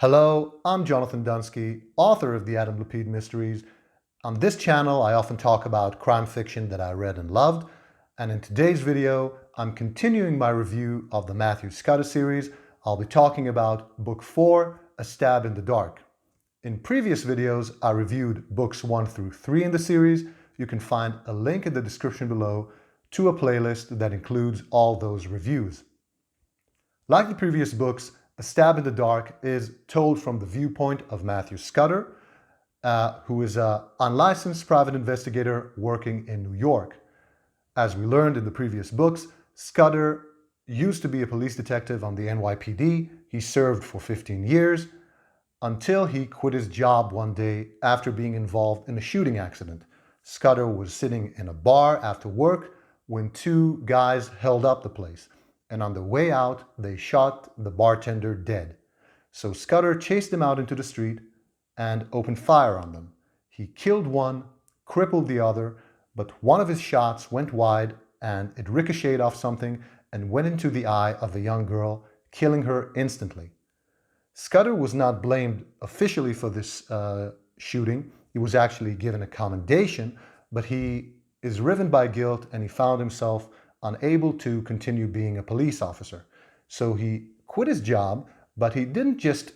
Hello, I'm Jonathan Dunsky, author of the Adam Lapid Mysteries. On this channel, I often talk about crime fiction that I read and loved, and in today's video, I'm continuing my review of the Matthew Scudder series. I'll be talking about Book 4, A Stab in the Dark. In previous videos, I reviewed books 1 through 3 in the series. You can find a link in the description below to a playlist that includes all those reviews. Like the previous books, A Stab in the Dark is told from the viewpoint of Matthew Scudder, who is an unlicensed private investigator working in New York. As we learned in the previous books, Scudder used to be a police detective on the NYPD. He served for 15 years until he quit his job one day after being involved in a shooting accident. Scudder was sitting in a bar after work when two guys held up the place, and on the way out, they shot the bartender dead. So Scudder chased them out into the street and opened fire on them. He killed one, crippled the other, but one of his shots went wide and it ricocheted off something and went into the eye of a young girl, killing her instantly. Scudder was not blamed officially for this shooting. He was actually given a commendation, but he is riven by guilt and he found himself unable to continue being a police officer. So he quit his job, but he didn't just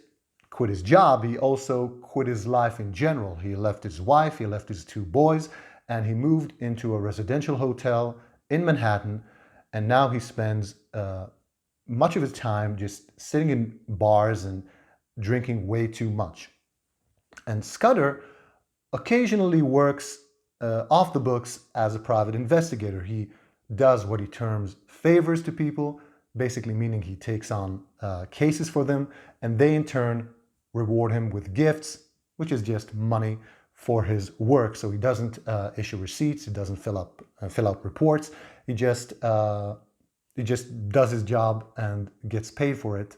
quit his job, he also quit his life in general. He left his wife, he left his two boys, and he moved into a residential hotel in Manhattan, and now he spends much of his time just sitting in bars and drinking way too much. And Scudder occasionally works off the books as a private investigator. He does what he terms favors to people, basically meaning he takes on cases for them, and they in turn reward him with gifts, which is just money for his work. So he doesn't issue receipts, he doesn't fill out reports. He just does his job and gets paid for it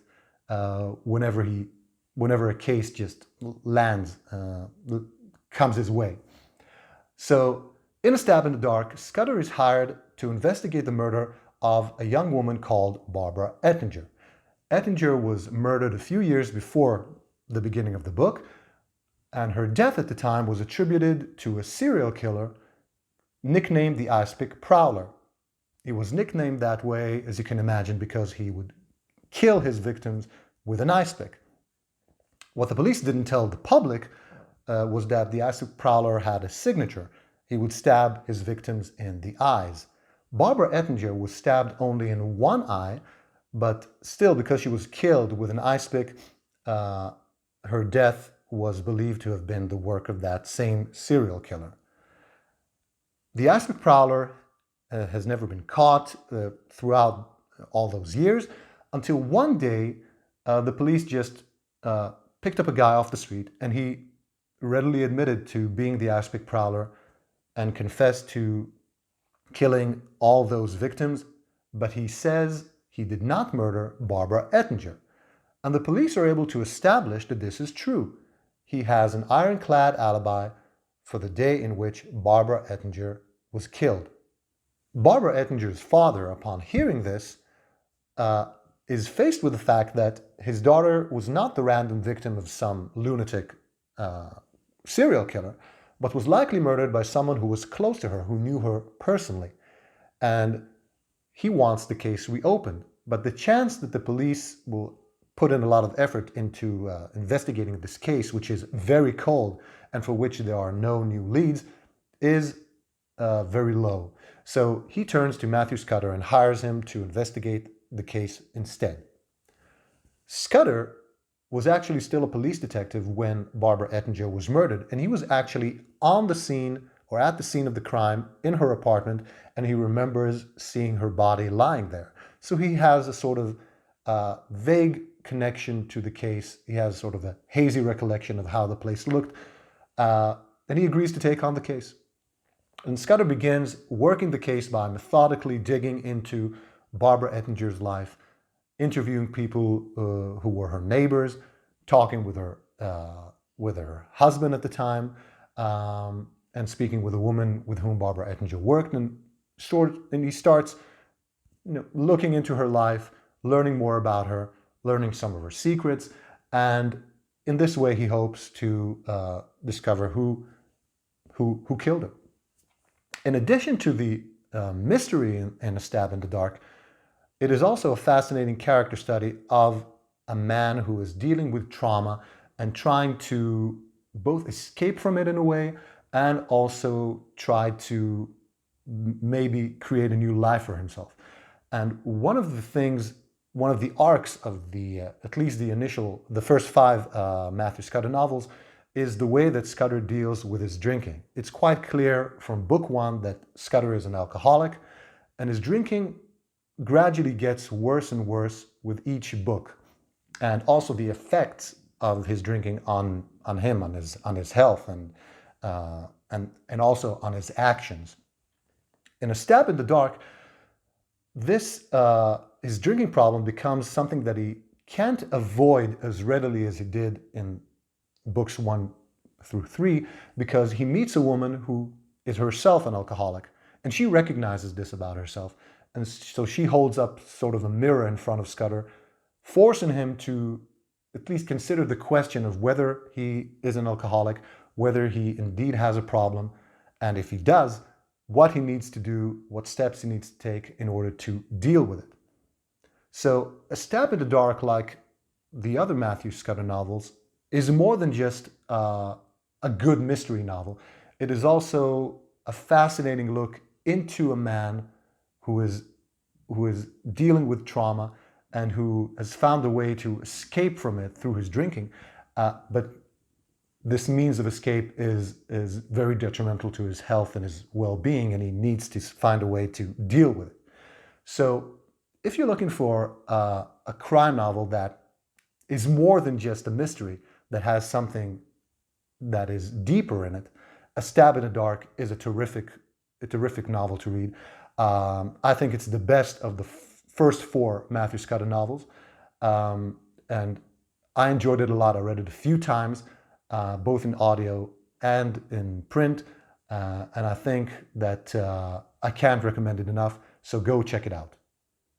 whenever a case just lands, comes his way. So in A Stab in the Dark, Scudder is hired to investigate the murder of a young woman called Barbara Ettinger. Ettinger was murdered a few years before the beginning of the book, and her death at the time was attributed to a serial killer nicknamed the Ice Pick Prowler. He was nicknamed that way, as you can imagine, because he would kill his victims with an ice pick. What the police didn't tell the public was that the Ice Pick Prowler had a signature. He would stab his victims in the eyes. Barbara Ettinger was stabbed only in one eye, but still, because she was killed with an ice pick, her death was believed to have been the work of that same serial killer. The Ice Pick Prowler has never been caught throughout all those years, until one day the police just picked up a guy off the street, and he readily admitted to being the Ice Pick Prowler and confessed to killing all those victims, but he says he did not murder Barbara Ettinger. And the police are able to establish that this is true. He has an ironclad alibi for the day in which Barbara Ettinger was killed. Barbara Ettinger's father, upon hearing this, is faced with the fact that his daughter was not the random victim of some lunatic serial killer, but was likely murdered by someone who was close to her, who knew her personally. And he wants the case reopened. But the chance that the police will put in a lot of effort into investigating this case, which is very cold and for which there are no new leads, is very low. So he turns to Matthew Scudder and hires him to investigate the case instead. Scudder was actually still a police detective when Barbara Ettinger was murdered, and he was actually on the scene or at the scene of the crime in her apartment, and he remembers seeing her body lying there. So he has a sort of vague connection to the case. He has sort of a hazy recollection of how the place looked, and he agrees to take on the case. And Scudder begins working the case by methodically digging into Barbara Ettinger's life, interviewing people who were her neighbors, talking with her husband at the time, and speaking with a woman with whom Barbara Ettinger worked. And he starts looking into her life, learning more about her, learning some of her secrets, and in this way, he hopes to discover who killed him. In addition to the mystery in A Stab in the Dark, it is also a fascinating character study of a man who is dealing with trauma and trying to both escape from it in a way and also try to maybe create a new life for himself. And one of the arcs of at least the first 5 Matthew Scudder novels is the way that Scudder deals with his drinking. It's quite clear from book 1 that Scudder is an alcoholic, and his drinking gradually gets worse and worse with each book, and also the effects of his drinking on him, on his health, and also on his actions. In A Stab in the Dark, his drinking problem becomes something that he can't avoid as readily as he did in books 1 through 3, because he meets a woman who is herself an alcoholic, and she recognizes this about herself. And so she holds up sort of a mirror in front of Scudder, forcing him to at least consider the question of whether he is an alcoholic, whether he indeed has a problem, and if he does, what he needs to do, what steps he needs to take in order to deal with it. So A Stab in the Dark, like the other Matthew Scudder novels, is more than just a good mystery novel. It is also a fascinating look into a man who is dealing with trauma and who has found a way to escape from it through his drinking. But this means of escape is very detrimental to his health and his well-being, and he needs to find a way to deal with it. So if you're looking for a crime novel that is more than just a mystery, that has something that is deeper in it, A Stab in the Dark is a terrific novel to read. I think it's the best of the first 4 Matthew Scudder novels, and I enjoyed it a lot. I read it a few times, both in audio and in print, and I think that I can't recommend it enough, so go check it out.